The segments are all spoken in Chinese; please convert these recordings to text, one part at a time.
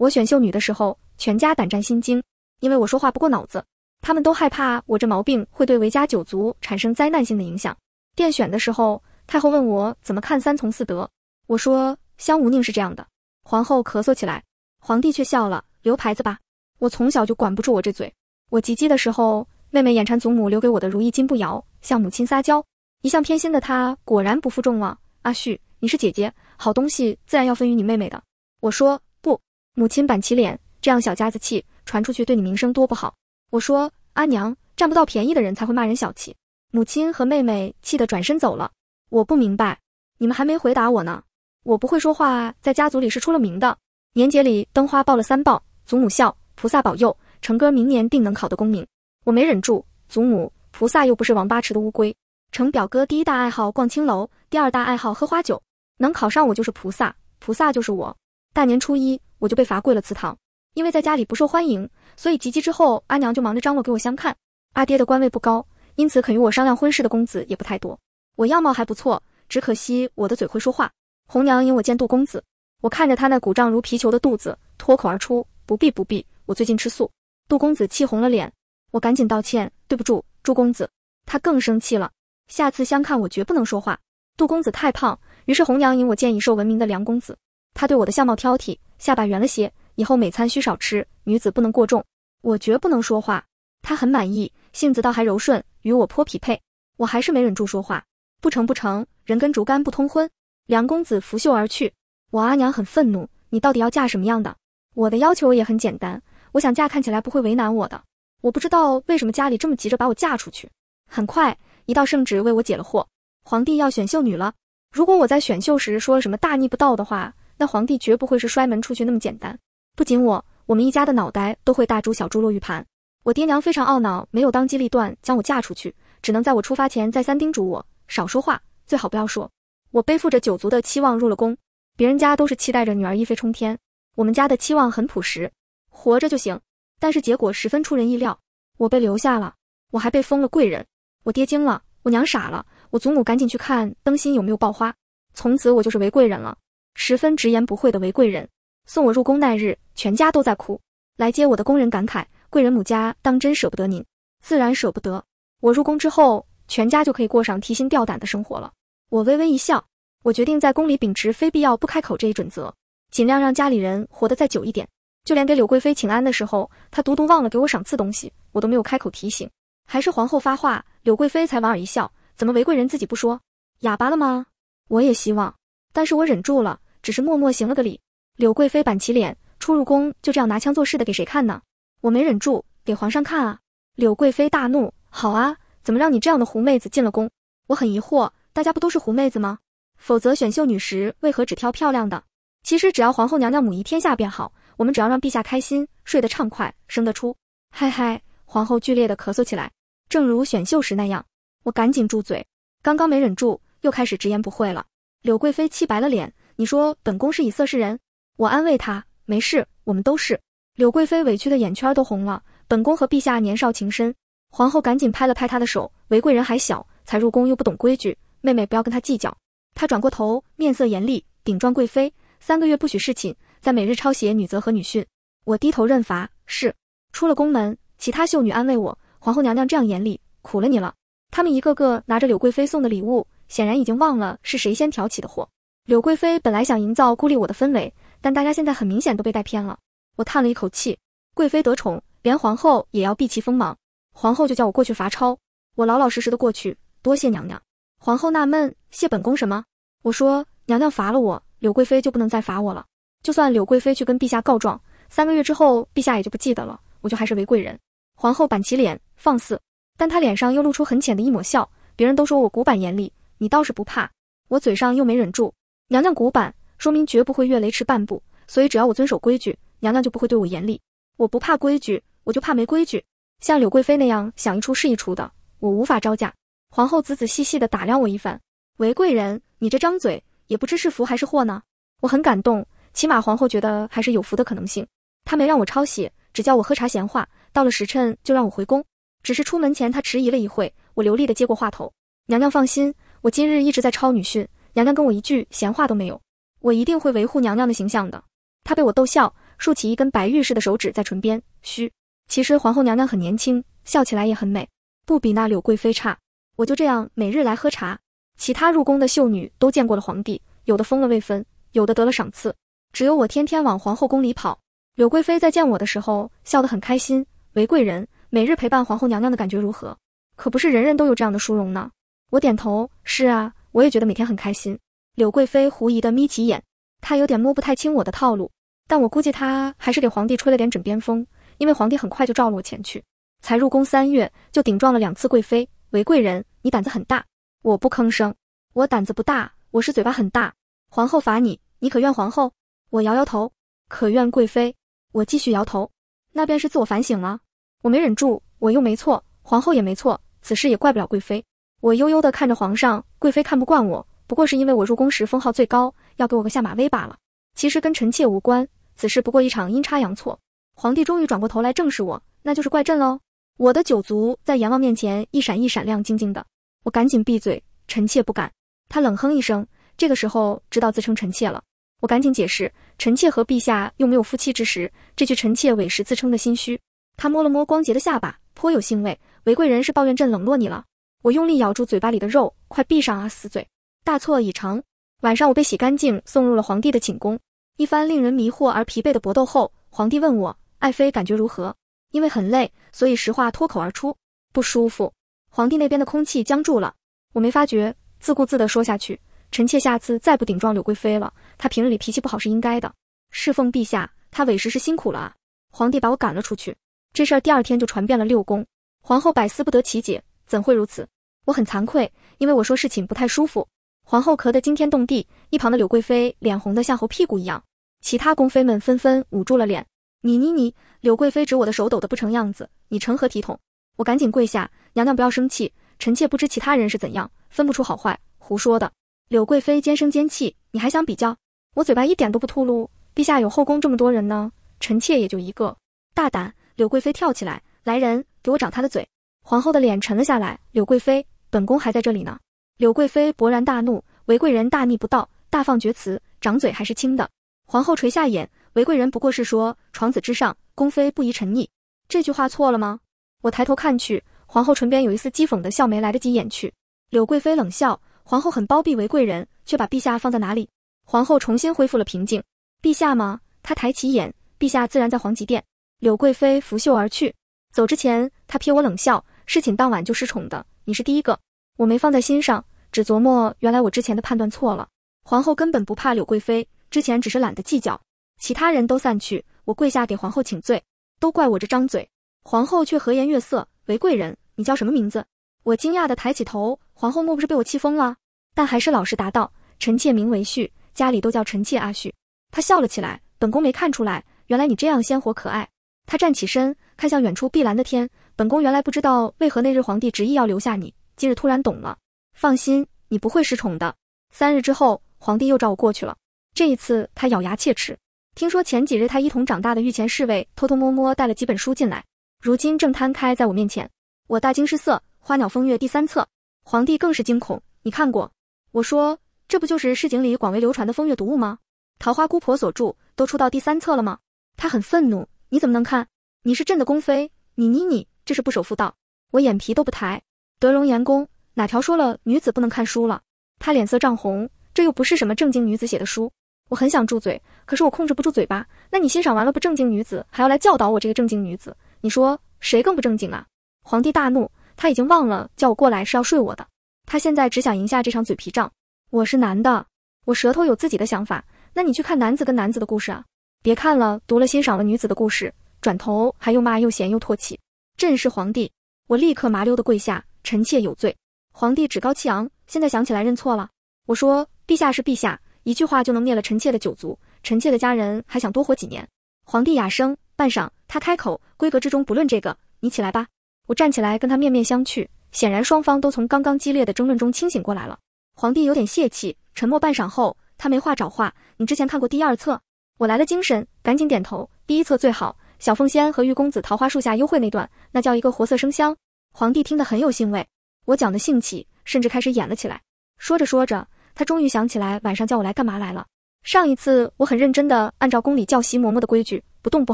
我选秀女的时候，全家胆战心惊，因为我说话不过脑子，他们都害怕我这毛病会对韦家九族产生灾难性的影响。殿选的时候，太后问我怎么看三从四德，我说香无宁是这样的。皇后咳嗽起来，皇帝却笑了，留牌子吧。我从小就管不住我这嘴。我及笄的时候，妹妹眼馋祖母留给我的如意金步摇，向母亲撒娇。一向偏心的她果然不负众望，阿旭，你是姐姐，好东西自然要分于你妹妹的。我说不。母亲板起脸，这样小家子气传出去对你名声多不好。我说阿娘，占不到便宜的人才会骂人小气。母亲和妹妹气得转身走了。我不明白，你们还没回答我呢。我不会说话，在家族里是出了名的。年节里灯花爆了3爆，祖母笑，菩萨保佑，成哥明年定能考得功名。我没忍住，祖母，菩萨又不是王八池的乌龟。成表哥第一大爱好逛青楼，第二大爱好喝花酒，能考上我就是菩萨，菩萨就是我。大年初一我就被罚跪了祠堂，因为在家里不受欢迎，所以及笄之后阿娘就忙着张罗给我相看。阿爹的官位不高，因此肯与我商量婚事的公子也不太多。我样貌还不错，只可惜我的嘴会说话。红娘引我见杜公子，我看着他那鼓胀如皮球的肚子，脱口而出，不必不必，我最近吃素。杜公子气红了脸，我赶紧道歉，对不住，朱公子。他更生气了，下次相看我绝不能说话。杜公子太胖，于是红娘引我见以瘦闻名的梁公子。他对我的相貌挑剔，下巴圆了些，以后每餐需少吃，女子不能过重。我绝不能说话。他很满意，性子倒还柔顺，与我颇匹配。我还是没忍住说话，不成不成，人跟竹竿不通婚。梁公子拂袖而去。我阿娘很愤怒，你到底要嫁什么样的？我的要求也很简单，我想嫁看起来不会为难我的。我不知道为什么家里这么急着把我嫁出去。很快，一道圣旨为我解了惑，皇帝要选秀女了。如果我在选秀时说了什么大逆不道的话，那皇帝绝不会是摔门出去那么简单。不仅我们一家的脑袋都会大猪小猪落玉盘。我爹娘非常懊恼，没有当机立断将我嫁出去，只能在我出发前再三叮嘱我少说话，最好不要说。我背负着九族的期望入了宫，别人家都是期待着女儿一飞冲天，我们家的期望很朴实，活着就行。但是结果十分出人意料，我被留下了，我还被封了贵人。我爹惊了，我娘傻了，我祖母赶紧去看灯芯有没有爆花。从此我就是韦贵人了，十分直言不讳的韦贵人。送我入宫那日，全家都在哭。来接我的工人感慨，贵人母家当真舍不得您。自然舍不得。我入宫之后，全家就可以过上提心吊胆的生活了。我微微一笑，我决定在宫里秉持非必要不开口这一准则，尽量让家里人活得再久一点。就连给柳贵妃请安的时候，她独独忘了给我赏赐东西，我都没有开口提醒。还是皇后发话，柳贵妃才莞尔一笑，怎么韦贵人自己不说？哑巴了吗？我也希望，但是我忍住了，只是默默行了个礼。柳贵妃板起脸，出入宫就这样拿腔作势的给谁看呢？我没忍住，给皇上看啊。柳贵妃大怒，好啊，怎么让你这样的狐妹子进了宫？我很疑惑，大家不都是狐妹子吗？否则选秀女时为何只挑漂亮的？其实只要皇后娘娘母仪天下便好，我们只要让陛下开心，睡得畅快，生得出。嗨嗨，皇后剧烈地咳嗽起来，正如选秀时那样。我赶紧住嘴，刚刚没忍住，又开始直言不讳了。柳贵妃气白了脸，你说本宫是以色侍人？我安慰她，没事，我们都是。柳贵妃委屈的眼圈都红了，本宫和陛下年少情深。皇后赶紧拍了拍她的手，韦贵人还小，才入宫又不懂规矩，妹妹不要跟她计较。她转过头，面色严厉，顶撞贵妃，3个月不许侍寝，在每日抄写女则和女训。我低头认罚，是。出了宫门，其他秀女安慰我，皇后娘娘这样严厉，苦了你了。她们一个个拿着柳贵妃送的礼物，显然已经忘了是谁先挑起的祸。柳贵妃本来想营造孤立我的氛围，但大家现在很明显都被带偏了。我叹了一口气，贵妃得宠，连皇后也要避其锋芒。皇后就叫我过去罚抄，我老老实实的过去，多谢娘娘。皇后纳闷，谢本宫什么？我说娘娘罚了我，柳贵妃就不能再罚我了。就算柳贵妃去跟陛下告状，3个月之后陛下也就不记得了，我就还是韦贵人。皇后板起脸，放肆，但她脸上又露出很浅的一抹笑。别人都说我古板严厉，你倒是不怕。我嘴上又没忍住，娘娘古板，说明绝不会越雷池半步，所以只要我遵守规矩，娘娘就不会对我严厉。我不怕规矩，我就怕没规矩。像柳贵妃那样想一出是一出的，我无法招架。皇后仔仔细细地打量我一番，韦贵人，你这张嘴也不知是福还是祸呢？我很感动，起码皇后觉得还是有福的可能性。她没让我抄写，只叫我喝茶闲话，到了时辰就让我回宫。只是出门前她迟疑了一会，我流利地接过话头，娘娘放心，我今日一直在抄女训，娘娘跟我一句闲话都没有，我一定会维护娘娘的形象的。她被我逗笑，竖起一根白玉似的手指在唇边，嘘。其实皇后娘娘很年轻，笑起来也很美，不比那柳贵妃差。我就这样每日来喝茶。其他入宫的秀女都见过了皇帝，有的封了位分，有的得了赏赐，只有我天天往皇后宫里跑。柳贵妃在见我的时候笑得很开心，韦贵人每日陪伴皇后娘娘的感觉如何？可不是人人都有这样的殊荣呢。我点头，是啊，我也觉得每天很开心。柳贵妃狐疑地眯起眼，她有点摸不太清我的套路，但我估计她还是给皇帝吹了点枕边风，因为皇帝很快就召了我前去。才入宫3月就顶撞了2次贵妃，韦贵人，你胆子很大。我不吭声，我胆子不大，我是嘴巴很大。皇后罚你，你可怨皇后？我摇摇头，可怨贵妃。我继续摇头，那便是自我反省了。我没忍住，我又没错，皇后也没错，此事也怪不了贵妃。我悠悠地看着皇上，贵妃看不惯我，不过是因为我入宫时封号最高，要给我个下马威罢了。其实跟臣妾无关，此事不过一场阴差阳错。皇帝终于转过头来正视我，那就是怪朕喽。我的九足在阎王面前一闪一闪亮晶晶的，我赶紧闭嘴，臣妾不敢。他冷哼一声，这个时候知道自称臣妾了。我赶紧解释，臣妾和陛下又没有夫妻之实，这句臣妾委实自称的心虚。他摸了摸光洁的下巴，颇有兴味。韦贵人是抱怨朕冷落你了？我用力咬住嘴巴里的肉，快闭上啊，死嘴！大错已成。晚上我被洗干净，送入了皇帝的寝宫。一番令人迷惑而疲惫的搏斗后，皇帝问我，爱妃感觉如何？因为很累，所以实话脱口而出，不舒服。皇帝那边的空气僵住了，我没发觉，自顾自地说下去，臣妾下次再不顶撞柳贵妃了，她平日里脾气不好是应该的。侍奉陛下，她委实是辛苦了啊。皇帝把我赶了出去，这事儿第2天就传遍了6宫。皇后百思不得其解，怎会如此？我很惭愧，因为我说事情不太舒服。皇后咳得惊天动地，一旁的柳贵妃脸红得像猴屁股一样，其他宫妃们纷纷捂住了脸。你，柳贵妃指我的手抖得不成样子，你成何体统？我赶紧跪下，娘娘不要生气，臣妾不知其他人是怎样，分不出好坏，胡说的。柳贵妃尖声尖气，你还想比较？我嘴巴一点都不吐露，陛下有后宫这么多人呢，臣妾也就一个。大胆！柳贵妃跳起来，来人，给我掌她的嘴！皇后的脸沉了下来，柳贵妃，本宫还在这里呢。柳贵妃勃然大怒，韦贵人大逆不道，大放厥词，掌嘴还是轻的。皇后垂下眼，韦贵人不过是说床子之上，宫妃不宜沉溺，这句话错了吗？我抬头看去，皇后唇边有一丝讥讽的笑没来得及掩去。柳贵妃冷笑，皇后很包庇韦贵人，却把陛下放在哪里？皇后重新恢复了平静。陛下吗？她抬起眼，陛下自然在皇极殿。柳贵妃拂袖而去，走之前她瞥我冷笑，侍寝当晚就失宠的，你是第一个。我没放在心上，只琢磨原来我之前的判断错了。皇后根本不怕柳贵妃，之前只是懒得计较。其他人都散去，我跪下给皇后请罪，都怪我这张嘴。皇后却和颜悦色，韦贵人，你叫什么名字？我惊讶地抬起头，皇后莫不是被我气疯了？但还是老实答道，臣妾名为旭，家里都叫臣妾阿旭。她笑了起来，本宫没看出来，原来你这样鲜活可爱。她站起身，看向远处碧蓝的天，本宫原来不知道为何那日皇帝执意要留下你，今日突然懂了。放心，你不会失宠的。3日之后，皇帝又找我过去了，这一次他咬牙切齿。听说前几日他一同长大的御前侍卫偷偷摸摸带了几本书进来，如今正摊开在我面前。我大惊失色，《花鸟风月》第3册。皇帝更是惊恐，你看过？我说，这不就是市井里广为流传的风月读物吗？桃花姑婆所著，都出到第3册了吗？他很愤怒，你怎么能看？你是朕的宫妃，你，这是不守妇道。我眼皮都不抬。德容严公，哪条说了女子不能看书了？他脸色涨红，这又不是什么正经女子写的书。我很想住嘴，可是我控制不住嘴巴。那你欣赏完了不正经女子，还要来教导我这个正经女子，你说谁更不正经啊？皇帝大怒，他已经忘了叫我过来是要睡我的，他现在只想赢下这场嘴皮仗。我是男的，我舌头有自己的想法，那你去看男子跟男子的故事啊，别看了，读了欣赏了女子的故事，转头还又骂又嫌又唾弃。朕是皇帝，我立刻麻溜的跪下，臣妾有罪。皇帝趾高气昂，现在想起来认错了。我说，陛下是陛下，一句话就能灭了臣妾的9族，臣妾的家人还想多活几年。皇帝哑声，半晌，他开口，规格之中不论这个，你起来吧。我站起来跟他面面相觑，显然双方都从刚刚激烈的争论中清醒过来了。皇帝有点泄气，沉默半晌后，他没话找话，你之前看过第2册？我来了精神，赶紧点头，第1册最好，小凤仙和玉公子桃花树下幽会那段，那叫一个活色生香。皇帝听得很有兴味，我讲的兴起，甚至开始演了起来。说着说着，他终于想起来晚上叫我来干嘛来了。上一次我很认真地按照宫里教习嬷嬷的规矩，不动不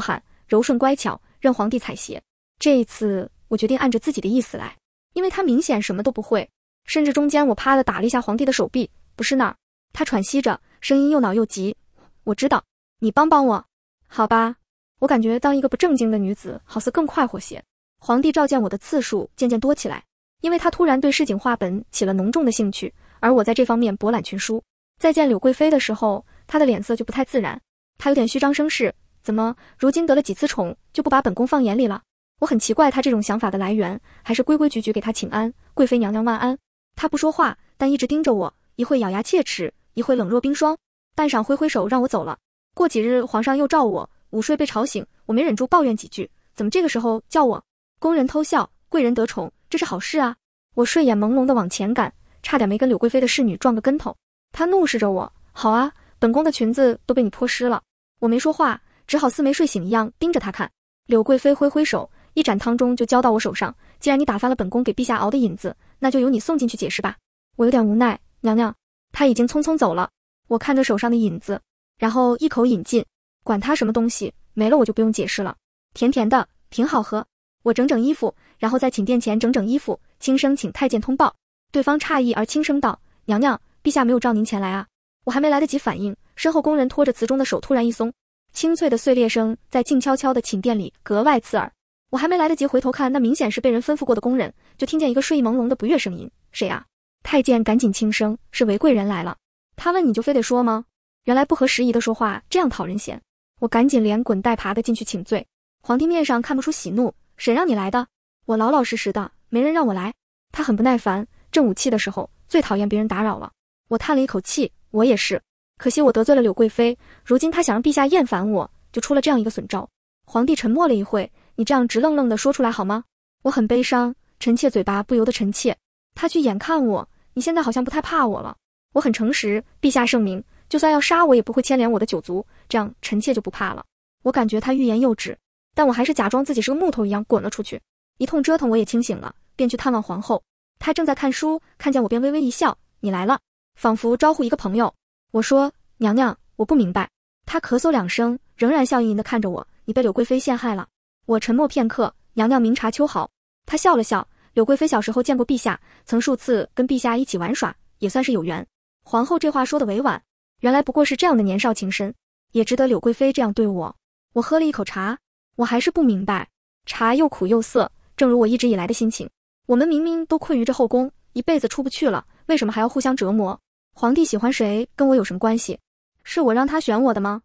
喊，柔顺乖巧，任皇帝采撷。这一次我决定按着自己的意思来，因为他明显什么都不会，甚至中间我啪地打了一下皇帝的手臂，不是那儿。他喘息着，声音又恼又急，我知道，你帮帮我。好吧，我感觉当一个不正经的女子好似更快活些。皇帝召见我的次数渐渐多起来，因为他突然对市井画本起了浓重的兴趣，而我在这方面博览群书。再见柳贵妃的时候，他的脸色就不太自然，他有点虚张声势，怎么如今得了几次宠就不把本宫放眼里了？我很奇怪他这种想法的来源，还是规规矩矩给他请安，贵妃娘娘万安。他不说话，但一直盯着我，一会咬牙切齿，一会冷若冰霜，半晌挥挥手让我走了。过几日皇上又召我，午睡被吵醒，我没忍住抱怨几句，怎么这个时候叫我？宫人偷笑，贵人得宠，这是好事啊！我睡眼朦胧地往前赶，差点没跟柳贵妃的侍女撞个跟头。她怒视着我，好啊，本宫的裙子都被你泼湿了。我没说话，只好似没睡醒一样盯着她看。柳贵妃挥挥手，一盏汤盅就交到我手上，既然你打翻了本宫给陛下熬的引子，那就由你送进去解释吧。我有点无奈，娘娘，她已经匆匆走了。我看着手上的引子，然后一口饮尽，管他什么东西，没了我就不用解释了。甜甜的，挺好喝。我整整衣服，然后在寝殿前整整衣服，轻声请太监通报。对方诧异而轻声道：娘娘，陛下没有召您前来啊。我还没来得及反应，身后宫人拖着词中的手突然一松，清脆的碎裂声在静悄悄的寝殿里格外刺耳。我还没来得及回头看，那明显是被人吩咐过的宫人，就听见一个睡意朦胧的不悦声音：谁啊？太监赶紧轻声：是韦贵人来了。他问你就非得说吗？原来不合时宜的说话这样讨人嫌。我赶紧连滚带爬的进去请罪。皇帝面上看不出喜怒，谁让你来的？我老老实实的，没人让我来。他很不耐烦，正武气的时候最讨厌别人打扰了。我叹了一口气，我也是，可惜我得罪了柳贵妃，如今她想让陛下厌烦我，就出了这样一个损招。皇帝沉默了一会，你这样直愣愣的说出来好吗？我很悲伤，臣妾嘴巴不由得臣妾。他去眼看我，你现在好像不太怕我了。我很诚实，陛下圣明，就算要杀我也不会牵连我的九族，这样臣妾就不怕了。我感觉他欲言又止，但我还是假装自己是个木头一样滚了出去。一通折腾我也清醒了，便去探望皇后。她正在看书，看见我便微微一笑，你来了，仿佛招呼一个朋友。我说，娘娘，我不明白。她咳嗽两声，仍然笑盈盈地看着我，你被柳贵妃陷害了。我沉默片刻，娘娘明察秋毫。她笑了笑，柳贵妃小时候见过陛下，曾数次跟陛下一起玩耍，也算是有缘。皇后这话说得委婉，原来不过是这样的年少情深，也值得柳贵妃这样对我。我喝了一口茶，我还是不明白，茶又苦又涩，正如我一直以来的心情。我们明明都困于这后宫，一辈子出不去了，为什么还要互相折磨？皇帝喜欢谁跟我有什么关系？是我让他选我的吗？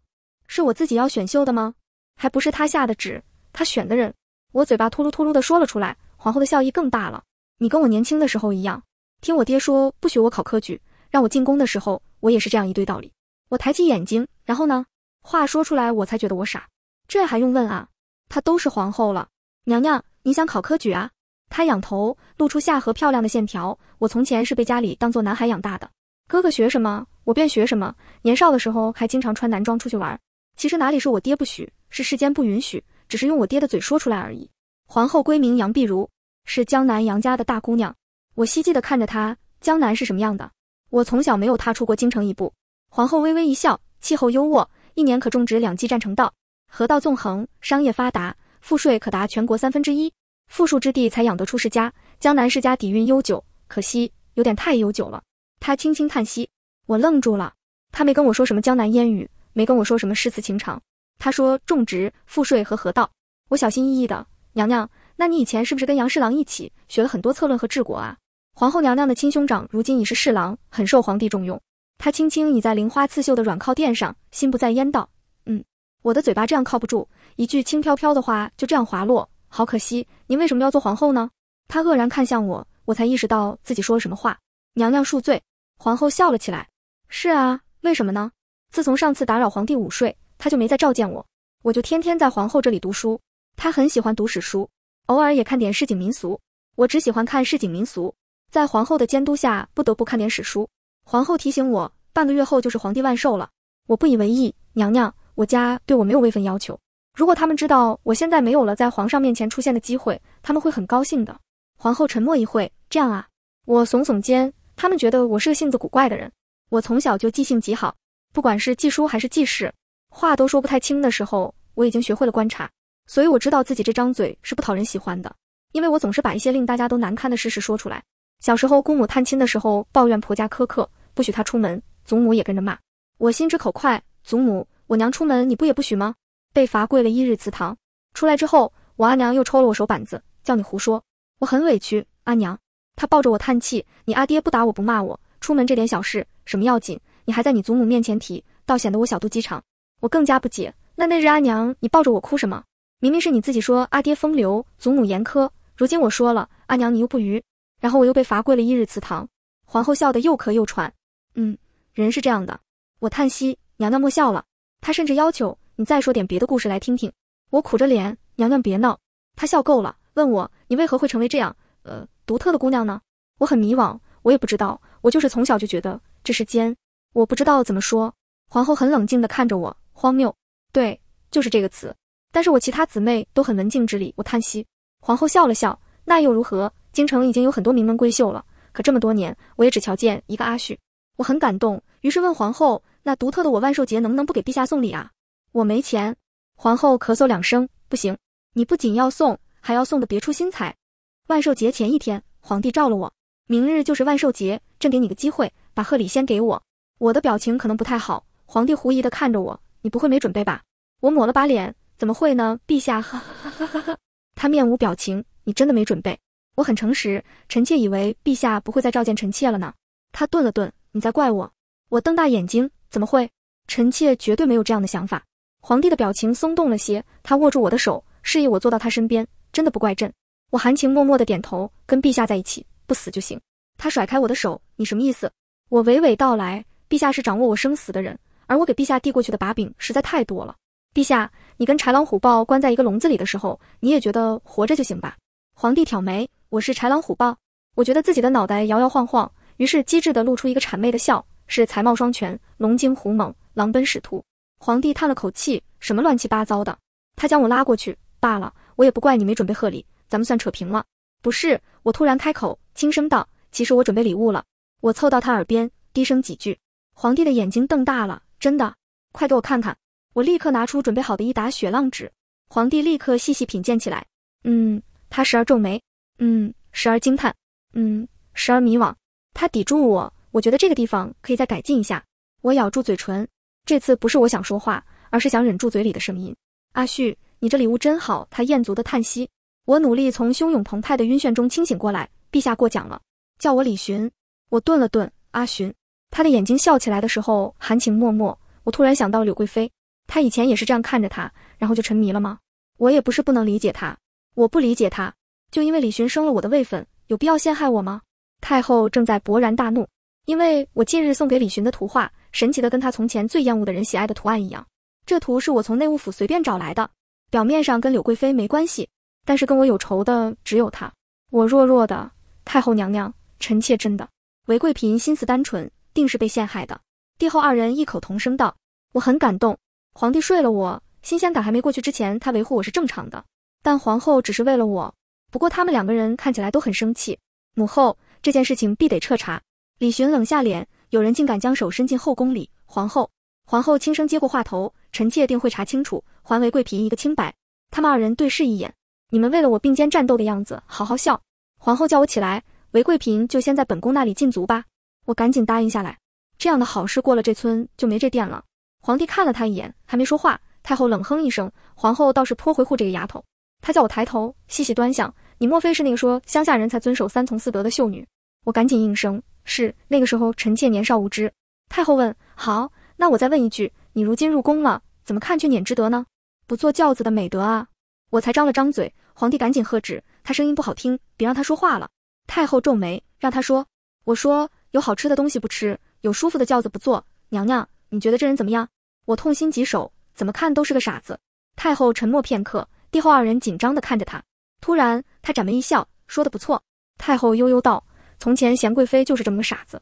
是我自己要选秀的吗？还不是他下的旨，他选的人。我嘴巴秃噜秃噜地说了出来，皇后的笑意更大了。你跟我年轻的时候一样，听我爹说不许我考科举，让我进宫的时候，我也是这样一堆道理。我抬起眼睛，然后呢？话说出来我才觉得我傻，这还用问啊？她都是皇后了。娘娘，你想考科举啊？她仰头，露出下颌漂亮的线条。我从前是被家里当作男孩养大的，哥哥学什么，我便学什么。年少的时候还经常穿男装出去玩。其实哪里是我爹不许，是世间不允许，只是用我爹的嘴说出来而已。皇后闺名杨碧如，是江南杨家的大姑娘。我希冀地看着她，江南是什么样的？我从小没有踏出过京城一步。皇后微微一笑，气候优渥，一年可种植2季占城稻，河道纵横，商业发达，赋税可达全国1/3，富庶之地才养得出世家。江南世家底蕴悠久，可惜有点太悠久了。她轻轻叹息，我愣住了。她没跟我说什么江南烟雨，没跟我说什么诗词情长，她说种植、赋税和河道。我小心翼翼的，娘娘，那你以前是不是跟杨侍郎一起学了很多策论和治国啊？皇后娘娘的亲兄长如今已是侍郎，很受皇帝重用。她轻轻倚在绫花刺绣的软靠垫上，心不在焉道：我的嘴巴这样靠不住，一句轻飘飘的话就这样滑落，好可惜。您为什么要做皇后呢？她愕然看向我，我才意识到自己说了什么话。娘娘恕罪。皇后笑了起来。是啊，为什么呢？自从上次打扰皇帝午睡，她就没再召见我，我就天天在皇后这里读书。她很喜欢读史书，偶尔也看点市井民俗。我只喜欢看市井民俗，在皇后的监督下不得不看点史书。皇后提醒我，半个月后就是皇帝万寿了。我不以为意，娘娘，我家对我没有位分要求。如果他们知道我现在没有了在皇上面前出现的机会，他们会很高兴的。皇后沉默一会，这样啊。我耸耸肩，他们觉得我是个性子古怪的人。我从小就记性极好，不管是记书还是记事，话都说不太清的时候，我已经学会了观察，所以我知道自己这张嘴是不讨人喜欢的，因为我总是把一些令大家都难堪的事实说出来。小时候姑母探亲的时候抱怨婆家苛刻，不许她出门，祖母也跟着骂。我心直口快，祖母，我娘出门你不也不许吗？被罚跪了1日祠堂。出来之后，我阿娘又抽了我手板子，叫你胡说。我很委屈，阿娘。她抱着我叹气，你阿爹不打我不骂我，出门这点小事什么要紧，你还在你祖母面前提，倒显得我小肚鸡肠。我更加不解，那日阿娘你抱着我哭什么？明明是你自己说阿爹风流，祖母严苛，如今我说了，阿娘你又不语，然后我又被罚跪了1日祠堂。皇后笑得又咳又喘。人是这样的。我叹息，娘娘莫笑了。她甚至要求你再说点别的故事来听听。我苦着脸，娘娘别闹。她笑够了，问我你为何会成为这样独特的姑娘呢？我很迷惘，我也不知道，我就是从小就觉得这是奸，我不知道怎么说。皇后很冷静地看着我，荒谬，对，就是这个词。但是我其他姊妹都很文静之理。我叹息。皇后笑了笑，那又如何？京城已经有很多名门闺秀了，可这么多年我也只瞧见一个阿旭。我很感动，于是问皇后，那独特的我万寿节能不能不给陛下送礼啊？我没钱。皇后咳嗽2声，不行，你不仅要送，还要送的别出心裁。万寿节前1天，皇帝召了我，明日就是万寿节，朕给你个机会，把贺礼先给我。我的表情可能不太好，皇帝狐疑地看着我，你不会没准备吧？我抹了把脸，怎么会呢，陛下，呵呵呵呵呵。他面无表情，你真的没准备？我很诚实，臣妾以为陛下不会再召见臣妾了呢。他顿了顿，你在怪我？我瞪大眼睛，怎么会？臣妾绝对没有这样的想法。皇帝的表情松动了些，他握住我的手，示意我坐到他身边，真的不怪朕。我含情脉脉地点头，跟陛下在一起，不死就行。他甩开我的手，你什么意思？我娓娓道来，陛下是掌握我生死的人，而我给陛下递过去的把柄实在太多了。陛下，你跟豺狼虎豹关在一个笼子里的时候，你也觉得活着就行吧？皇帝挑眉，我是豺狼虎豹？我觉得自己的脑袋摇摇晃晃，于是机智地露出一个谄媚的笑，是才貌双全，龙精虎猛，狼奔使突。皇帝叹了口气，什么乱七八糟的？他将我拉过去，罢了，我也不怪你没准备贺礼，咱们算扯平了。不是，我突然开口，轻声道，其实我准备礼物了。我凑到他耳边，低声几句。皇帝的眼睛瞪大了，真的？快给我看看。我立刻拿出准备好的一沓雪浪纸。皇帝立刻细细品鉴起来。他时而皱眉，时而惊叹，时而迷惘。他抵住我觉得这个地方可以再改进一下。我咬住嘴唇，这次不是我想说话，而是想忍住嘴里的声音。阿旭，你这礼物真好。他厌足的叹息。我努力从汹涌澎湃的晕眩中清醒过来。陛下过奖了，叫我李寻。我顿了顿，阿寻。他的眼睛笑起来的时候含情脉脉。我突然想到柳贵妃，她以前也是这样看着他，然后就沉迷了吗？我也不是不能理解他，我不理解他，就因为李寻生了我的位分，有必要陷害我吗？太后正在勃然大怒，因为我近日送给李寻的图画，神奇的跟他从前最厌恶的人喜爱的图案一样。这图是我从内务府随便找来的，表面上跟柳贵妃没关系，但是跟我有仇的只有他。我弱弱的，太后娘娘，臣妾真的。韦贵嫔心思单纯，定是被陷害的。帝后二人异口同声道。我很感动。皇帝睡了我，新鲜感还没过去之前，他维护我是正常的，但皇后只是为了我。不过他们2个人看起来都很生气。母后，这件事情必得彻查。李寻冷下脸，有人竟敢将手伸进后宫里。皇后轻声接过话头，臣妾定会查清楚，还韦贵嫔一个清白。他们2人对视一眼，你们为了我并肩战斗的样子好好笑。皇后叫我起来，韦贵嫔就先在本宫那里禁足吧。我赶紧答应下来，这样的好事过了这村就没这店了。皇帝看了他一眼，还没说话，太后冷哼一声，皇后倒是颇维护这个丫头。她叫我抬头，细细端详，你莫非是那个说乡下人才遵守3从4德的秀女？我赶紧应声，是，那个时候臣妾年少无知。太后问，好，那我再问一句，你如今入宫了，怎么看去撵之德呢？不做教子的美德啊。我才张了张嘴，皇帝赶紧喝止，他声音不好听，别让他说话了。太后皱眉，让他说。我说，有好吃的东西不吃，有舒服的轿子不坐，娘娘，你觉得这人怎么样？我痛心疾首，怎么看都是个傻子。太后沉默片刻，帝后2人紧张地看着他。突然，他展眉一笑，说得不错。太后悠悠道，从前贤贵妃就是这么个傻子，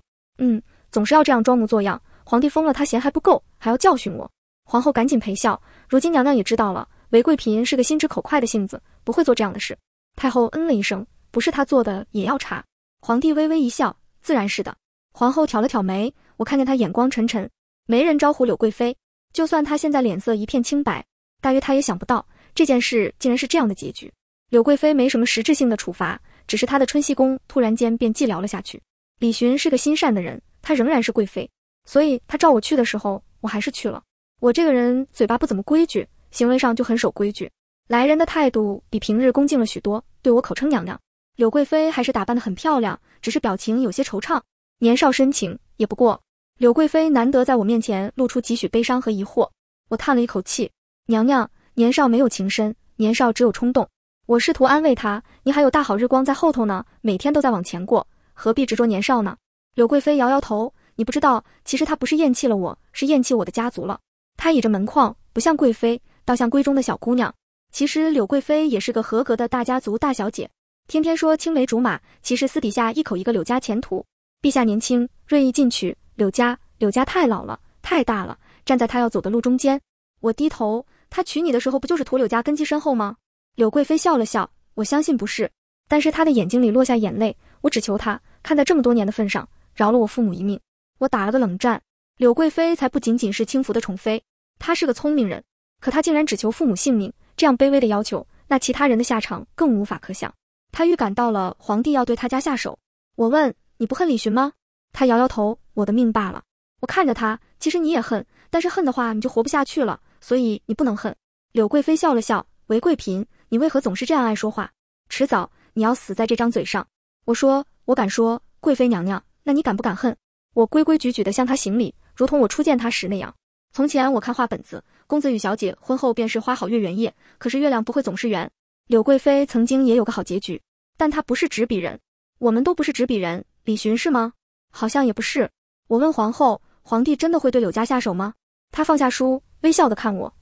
总是要这样装模作样。皇帝封了她嫌还不够，还要教训我。皇后赶紧陪笑，如今娘娘也知道了，韦贵嫔是个心直口快的性子，不会做这样的事。太后了一声，不是她做的也要查。皇帝微微一笑，自然是的。皇后挑了挑眉，我看见她眼光沉沉。没人招呼柳贵妃，就算她现在脸色一片清白，大约她也想不到这件事竟然是这样的结局。柳贵妃没什么实质性的处罚，只是她的春熙宫突然间便寂寥了下去。李寻是个心善的人，她仍然是贵妃，所以她召我去的时候，我还是去了。我这个人嘴巴不怎么规矩，行为上就很守规矩。来人的态度比平日恭敬了许多，对我口称娘娘。柳贵妃还是打扮得很漂亮，只是表情有些惆怅，年少深情也不过。柳贵妃难得在我面前露出几许悲伤和疑惑，我叹了一口气，娘娘，年少没有情深，年少只有冲动。我试图安慰她，你还有大好日光在后头呢，每天都在往前过，何必执着年少呢？柳贵妃摇摇头，你不知道，其实她不是厌弃了我，是厌弃我的家族了。她倚着门框，不像贵妃，倒像闺中的小姑娘。其实柳贵妃也是个合格的大家族大小姐，天天说青梅竹马，其实私底下一口一个柳家前途。陛下年轻，锐意进取，柳家太老了，太大了，站在他要走的路中间。我低头，他娶你的时候不就是图柳家根基深厚吗？柳贵妃笑了笑，我相信不是，但是她的眼睛里落下眼泪，我只求她看在这么多年的份上，饶了我父母一命。我打了个冷战，柳贵妃才不仅仅是轻浮的宠妃，她是个聪明人，可她竟然只求父母性命，这样卑微的要求，那其他人的下场更无法可想。她预感到了皇帝要对她家下手。我问，你不恨李寻吗？她摇摇头，我的命罢了。我看着她，其实你也恨，但是恨的话你就活不下去了，所以你不能恨。柳贵妃笑了笑，韦贵嫔，你为何总是这样爱说话？迟早你要死在这张嘴上。我说，我敢说，贵妃娘娘，那你敢不敢恨？我规规矩矩地向她行礼，如同我初见她时那样。从前我看画本子，公子与小姐婚后便是花好月圆夜，可是月亮不会总是圆。柳贵妃曾经也有个好结局，但她不是执笔人。我们都不是执笔人，李寻是吗？好像也不是。我问皇后，皇帝真的会对柳家下手吗？她放下书，微笑地看我。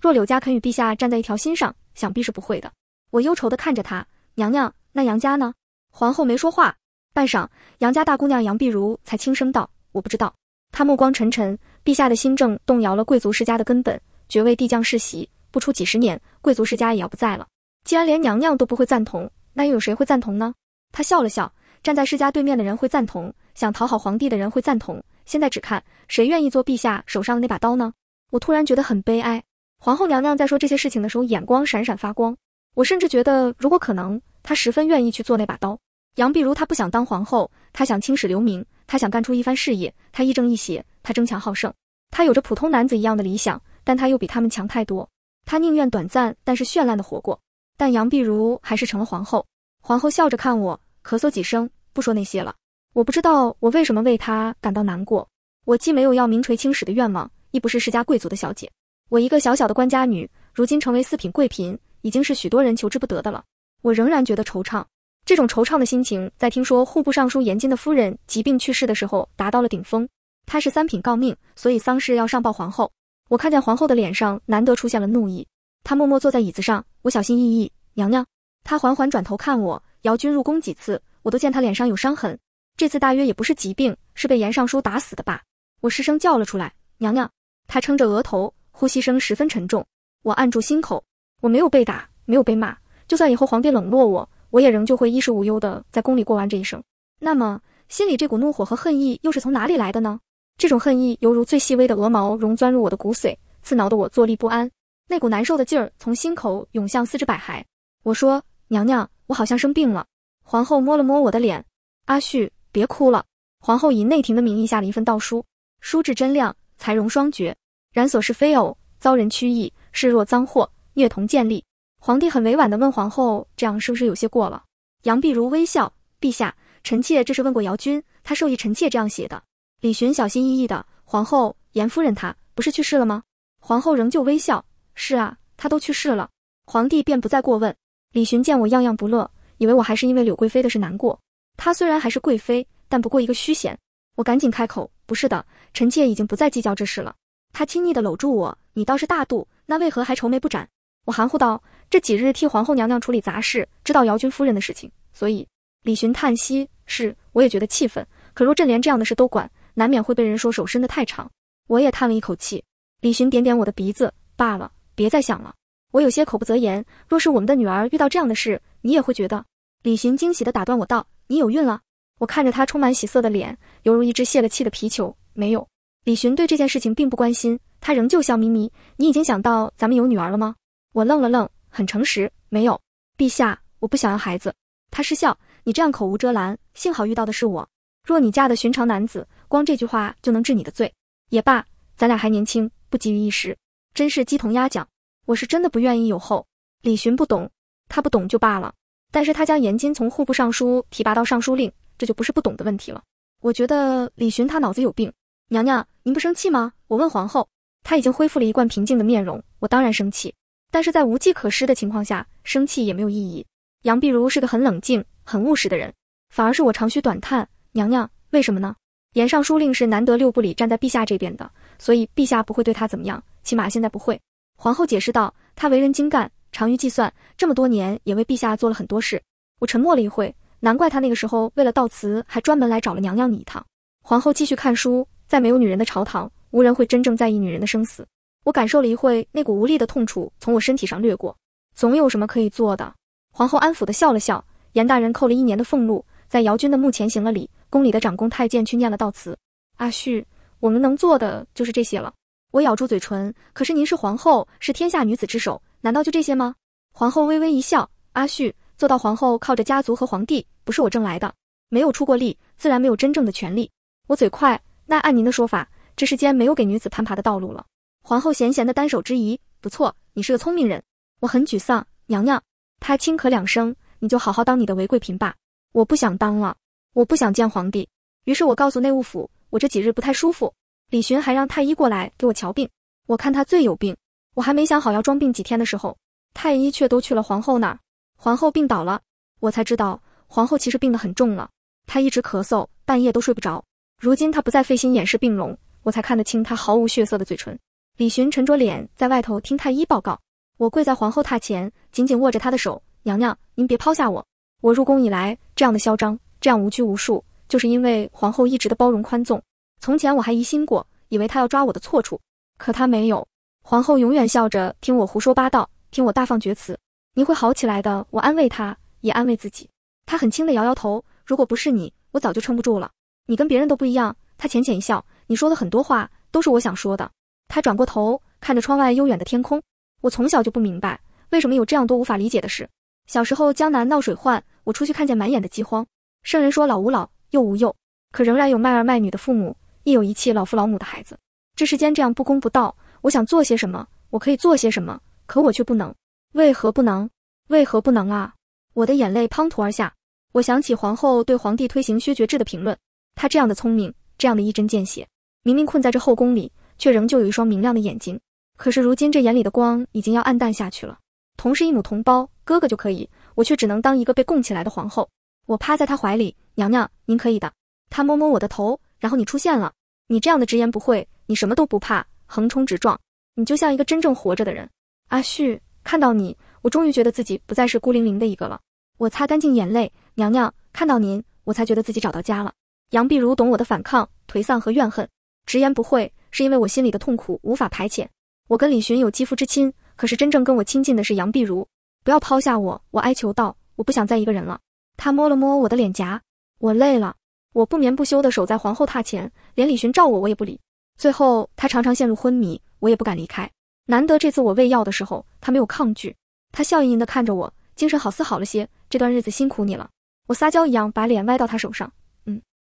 若柳家肯与陛下站在一条心上，想必是不会的。我忧愁地看着她，娘娘，那杨家呢？皇后没说话，半晌，杨家大姑娘杨碧如才轻声道，我不知道。她目光沉沉，陛下的新政动摇了贵族世家的根本，爵位递降世袭，不出几十年，贵族世家也要不在了。既然连娘娘都不会赞同，那又有谁会赞同呢？她笑了笑，站在世家对面的人会赞同，想讨好皇帝的人会赞同，现在只看谁愿意做陛下手上的那把刀呢？我突然觉得很悲哀。皇后娘娘在说这些事情的时候，眼光闪闪发光。我甚至觉得，如果可能，她十分愿意去做那把刀。杨碧如她不想当皇后，她想青史留名，她想干出一番事业，她亦正亦邪，她争强好胜，她有着普通男子一样的理想，但她又比他们强太多。她宁愿短暂但是绚烂的活过。但杨碧如还是成了皇后。皇后笑着看我，咳嗽几声，不说那些了。我不知道我为什么为她感到难过。我既没有要名垂青史的愿望，亦不是世家贵族的小姐。我一个小小的官家女，如今成为四品贵嫔，已经是许多人求之不得的了。我仍然觉得惆怅。这种惆怅的心情，在听说户部尚书严禁的夫人疾病去世的时候达到了顶峰。她是三品诰命，所以丧事要上报皇后。我看见皇后的脸上难得出现了怒意，她默默坐在椅子上，我小心翼翼，娘娘。她缓缓转头看我，姚君入宫几次，我都见她脸上有伤痕，这次大约也不是疾病，是被严尚书打死的吧。我失声叫了出来，娘娘。她撑着额头，呼吸声十分沉重。我按住心口，我没有被打，没有被骂，就算以后皇帝冷落我，我也仍旧会衣食无忧的在宫里过完这一生。那么心里这股怒火和恨意又是从哪里来的呢？这种恨意犹如最细微的鹅毛绒钻入我的骨髓，刺挠得我坐立不安。那股难受的劲儿从心口涌向四肢百骸。我说，娘娘，我好像生病了。皇后摸了摸我的脸，阿旭，别哭了。皇后以内廷的名义下了一份诏书，书质真亮，才容双绝，然所是非偶，遭人曲意，视若赃货，虐童见利。皇帝很委婉地问皇后，这样是不是有些过了？杨碧如微笑，陛下，臣妾这是问过姚君，他授意臣妾这样写的。李寻小心翼翼的，皇后，严夫人她不是去世了吗？皇后仍旧微笑，是啊，她都去世了。皇帝便不再过问。李寻见我样样不乐，以为我还是因为柳贵妃的事难过。她虽然还是贵妃，但不过一个虚衔。我赶紧开口，不是的，臣妾已经不再计较这事了。他亲昵地搂住我，你倒是大度，那为何还愁眉不展？我含糊道，这几日替皇后娘娘处理杂事，知道姚君夫人的事情，所以。李寻叹息，是，我也觉得气愤，可若朕连这样的事都管，难免会被人说手伸得太长。我也叹了一口气。李寻点点我的鼻子，罢了，别再想了。我有些口不择言，若是我们的女儿遇到这样的事，你也会觉得。李寻惊喜地打断我道，你有孕了？我看着他充满喜色的脸，犹如一只泄了气的皮球，没有。李寻对这件事情并不关心，他仍旧笑眯眯，你已经想到咱们有女儿了吗？我愣了愣，很诚实，没有。陛下，我不想要孩子。他失笑，你这样口无遮拦，幸好遇到的是我。若你嫁的寻常男子，光这句话就能治你的罪。也罢，咱俩还年轻，不急于一时。真是鸡同鸭讲，我是真的不愿意有后。李寻不懂，他不懂就罢了，但是他将严金从户部尚书提拔到尚书令，这就不是不懂的问题了。我觉得李寻他脑子有病。娘娘，您不生气吗？我问皇后。她已经恢复了一贯平静的面容，我当然生气，但是在无计可施的情况下，生气也没有意义。杨碧如是个很冷静、很务实的人，反而是我长吁短叹，娘娘，为什么呢？严尚书令是难得6不里站在陛下这边的，所以陛下不会对他怎么样，起码现在不会。皇后解释道，他为人精干，长于计算，这么多年也为陛下做了很多事。我沉默了一会，难怪他那个时候为了悼词还专门来找了娘娘你一趟。皇后继续看书，在没有女人的朝堂，无人会真正在意女人的生死。我感受了一会，那股无力的痛楚从我身体上掠过，总有什么可以做的。皇后安抚地笑了笑，严大人扣了1年的俸禄，在姚君的墓前行了礼，宫里的长公太监去念了悼词。阿旭，我们能做的就是这些了。我咬住嘴唇，可是您是皇后，是天下女子之首，难道就这些吗？皇后微微一笑，阿旭，做到皇后靠着家族和皇帝，不是我挣来的，没有出过力，自然没有真正的权利。我嘴快，那按您的说法，这世间没有给女子攀爬的道路了。皇后闲闲的单手之仪，不错，你是个聪明人。我很沮丧，娘娘。她轻咳2声，你就好好当你的韦贵嫔吧。我不想当了，我不想见皇帝。于是我告诉内务府，我这几日不太舒服。李寻还让太医过来给我瞧病，我看他最有病。我还没想好要装病几天的时候，太医却都去了皇后那儿。皇后病倒了，我才知道皇后其实病得很重了。她一直咳嗽，半夜都睡不着。如今她不再费心掩饰病容，我才看得清她毫无血色的嘴唇。李寻沉着脸在外头听太医报告。我跪在皇后榻前，紧紧握着她的手，娘娘，您别抛下我。我入宫以来这样的嚣张，这样无拘无束，就是因为皇后一直的包容宽纵。从前我还疑心过，以为她要抓我的错处，可她没有。皇后永远笑着听我胡说八道，听我大放厥词。你会好起来的，我安慰她，也安慰自己。她很轻地摇摇头，如果不是你，我早就撑不住了。你跟别人都不一样。她浅浅一笑，你说的很多话都是我想说的。她转过头，看着窗外悠远的天空。我从小就不明白，为什么有这样多无法理解的事。小时候江南闹水患，我出去看见满眼的饥荒。圣人说老吾老，幼吾幼，可仍然有卖儿卖女的父母，亦有遗弃老父老母的孩子。这世间这样不公不道，我想做些什么，我可以做些什么，可我却不能。为何不能？为何不能啊？我的眼泪滂沱而下。我想起皇后对皇帝推行削爵制的评论，她这样的聪明，这样的一针见血，明明困在这后宫里，却仍旧有一双明亮的眼睛。可是如今这眼里的光已经要暗淡下去了。同是一母同胞，哥哥就可以，我却只能当一个被供起来的皇后。我趴在他怀里，娘娘，您可以的。他摸摸我的头，然后你出现了。你这样的直言不讳，你什么都不怕，横冲直撞，你就像一个真正活着的人。阿旭，看到你，我终于觉得自己不再是孤零零的一个了。我擦干净眼泪，娘娘，看到您，我才觉得自己找到家了。杨碧如懂我的反抗、颓丧和怨恨，直言不讳，是因为我心里的痛苦无法排遣。我跟李寻有肌肤之亲，可是真正跟我亲近的是杨碧如。不要抛下我，我哀求道，我不想再一个人了。他摸了摸我的脸颊，我累了。我不眠不休地守在皇后榻前，连李寻照我也不理。最后他常常陷入昏迷，我也不敢离开。难得这次我喂药的时候，他没有抗拒，他笑盈盈地看着我，精神好似好了些，这段日子辛苦你了。我撒娇一样把脸歪到他手上，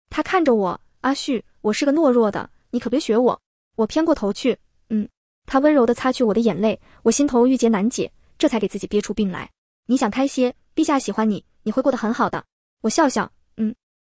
他看着我，阿旭，我是个懦弱的，你可别学我。我偏过头去，他温柔地擦去我的眼泪，我心头郁结难解，这才给自己憋出病来。你想开些，陛下喜欢你，你会过得很好的。我笑笑，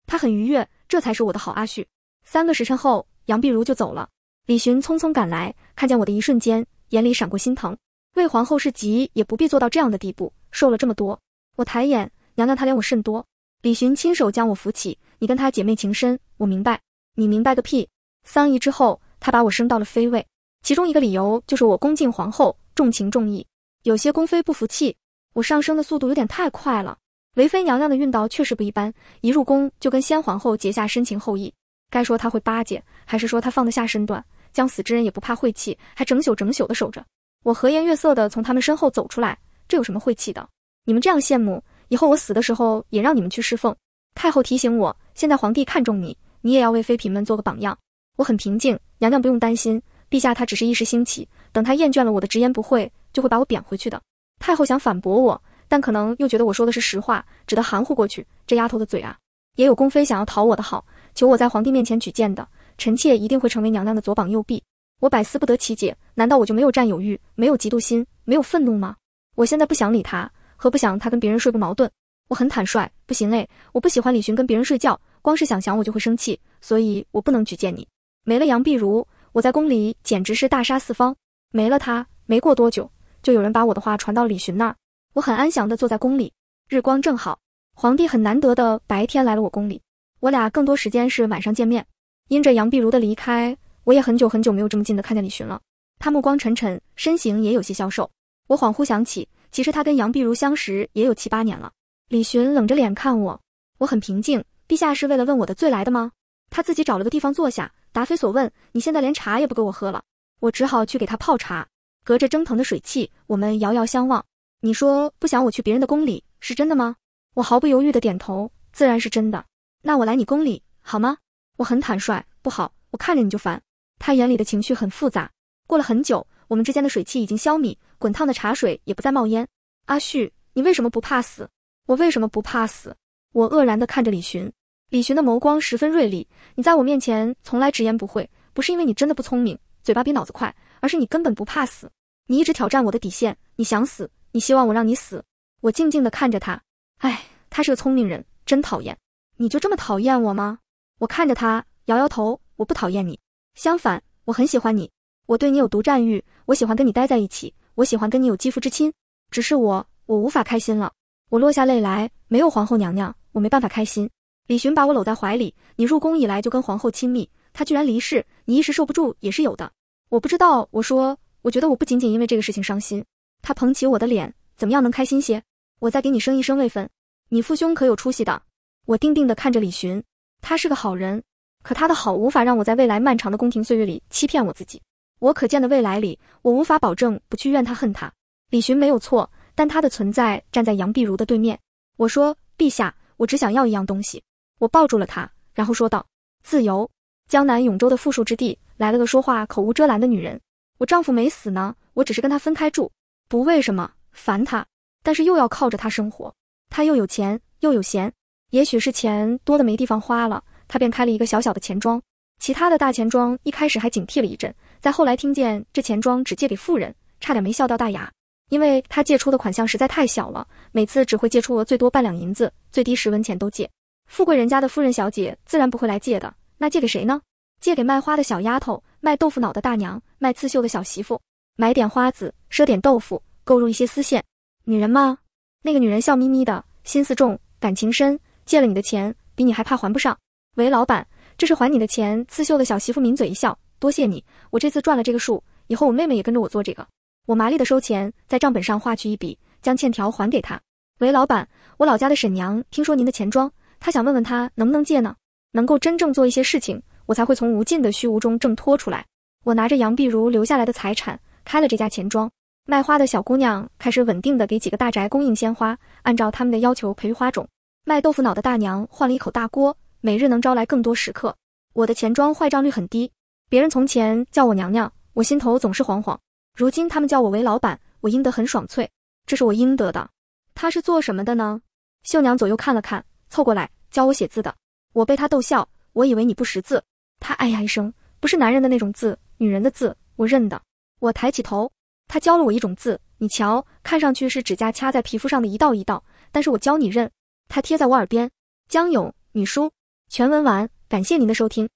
他很愉悦，这才是我的好阿旭。3个时辰后，杨碧如就走了。李寻匆匆赶来，看见我的一瞬间，眼里闪过心疼。为皇后是急，也不必做到这样的地步，受了这么多。我抬眼，娘娘她怜我甚多。李寻亲手将我扶起，你跟她姐妹情深，我明白。你明白个屁。丧仪之后，他把我升到了妃位。其中一个理由就是我恭敬皇后，重情重义。有些宫妃不服气，我上升的速度有点太快了。韦妃娘娘的运道确实不一般，一入宫就跟先皇后结下深情厚谊。该说她会巴结，还是说她放得下身段，将死之人也不怕晦气，还整宿整宿的守着。我和颜悦色的从他们身后走出来，这有什么晦气的？你们这样羡慕，以后我死的时候也让你们去侍奉。太后提醒我，现在皇帝看重你，你也要为妃嫔们做个榜样。我很平静，娘娘不用担心，陛下他只是一时兴起，等他厌倦了我的直言不讳，就会把我贬回去的。太后想反驳我，但可能又觉得我说的是实话，只得含糊过去。这丫头的嘴啊！也有宫妃想要讨我的好，求我在皇帝面前举荐的，臣妾一定会成为娘娘的左膀右臂。我百思不得其解，难道我就没有占有欲，没有嫉妒心，没有愤怒吗？我现在不想理他，和不想他跟别人睡不矛盾。我很坦率，不行嘞，我不喜欢李寻跟别人睡觉，光是想我就会生气，所以我不能举荐你。没了杨碧如，我在宫里简直是大杀四方。没了他，没过多久，就有人把我的话传到李寻那儿。我很安详地坐在宫里，日光正好，皇帝很难得的白天来了我宫里，我俩更多时间是晚上见面。因着杨碧如的离开，我也很久没有这么近的看见李寻了。他目光沉沉，身形也有些消瘦。我恍惚想起，其实他跟杨碧如相识也有7、8年了。李寻冷着脸看我，我很平静。陛下是为了问我的罪来的吗？他自己找了个地方坐下，答非所问。你现在连茶也不给我喝了。我只好去给他泡茶。隔着蒸腾的水汽，我们遥遥相望。你说不想我去别人的宫里，是真的吗？我毫不犹豫地点头，自然是真的。那我来你宫里好吗？我很坦率，不好，我看着你就烦。他眼里的情绪很复杂。过了很久，我们之间的水汽已经消弭，滚烫的茶水也不再冒烟。阿旭，你为什么不怕死？我为什么不怕死？我愕然地看着李寻。李寻的眸光十分锐利。你在我面前从来直言不讳，不是因为你真的不聪明，嘴巴比脑子快，而是你根本不怕死。你一直挑战我的底线，你想死，你希望我让你死。我静静地看着他。哎，他是个聪明人，真讨厌。你就这么讨厌我吗？我看着他，摇摇头，我不讨厌你。相反，我很喜欢你。我对你有独占欲，我喜欢跟你待在一起，我喜欢跟你有肌肤之亲。只是我无法开心了。我落下泪来，没有皇后娘娘，我没办法开心。李寻把我搂在怀里，你入宫以来就跟皇后亲密，她居然离世，你一时受不住也是有的。我不知道，我说，我觉得我不仅仅因为这个事情伤心。他捧起我的脸，怎么样能开心些？我再给你生一生位分，你父兄可有出息的。我定定地看着李寻，他是个好人，可他的好无法让我在未来漫长的宫廷岁月里欺骗我自己。我可见的未来里，我无法保证不去怨他恨他。李寻没有错，但他的存在站在杨碧如的对面。我说，陛下，我只想要一样东西。我抱住了他，然后说道，自由。江南永州的富庶之地，来了个说话口无遮拦的女人。我丈夫没死呢，我只是跟他分开住，不为什么，烦他，但是又要靠着他生活。他又有钱又有闲，也许是钱多的没地方花了，他便开了一个小小的钱庄。其他的大钱庄一开始还警惕了一阵，再后来听见这钱庄只借给富人，差点没笑掉大牙。因为他借出的款项实在太小了，每次只会借出额最多半两银子，最低10文钱都借。富贵人家的夫人小姐自然不会来借的，那借给谁呢？借给卖花的小丫头，卖豆腐脑的大娘，卖刺绣的小媳妇。买点花子，赊点豆腐，购入一些丝线。女人吗？那个女人笑眯眯的，心思重，感情深，借了你的钱，比你还怕还不上。喂，老板，这是还你的钱。刺绣的小媳妇抿嘴一笑，多谢你，我这次赚了这个数，以后我妹妹也跟着我做这个。我麻利的收钱，在账本上划去一笔，将欠条还给他。喂，老板，我老家的沈娘听说您的钱庄，她想问问她能不能借呢？能够真正做一些事情，我才会从无尽的虚无中挣脱出来。我拿着杨碧如留下来的财产，开了这家钱庄。卖花的小姑娘开始稳定的给几个大宅供应鲜花，按照他们的要求培育花种。卖豆腐脑的大娘换了一口大锅，每日能招来更多食客。我的钱庄坏账率很低，别人从前叫我娘娘，我心头总是惶惶。如今他们叫我为老板，我应得很爽脆，这是我应得的。他是做什么的呢？绣娘左右看了看，凑过来教我写字的。我被他逗笑，我以为你不识字。他哎呀一声，不是男人的那种字，女人的字，我认的。我抬起头，他教了我一种字，你瞧，看上去是指甲掐在皮肤上的一道一道，但是我教你认。他贴在我耳边，江勇，女书，全文完，感谢您的收听。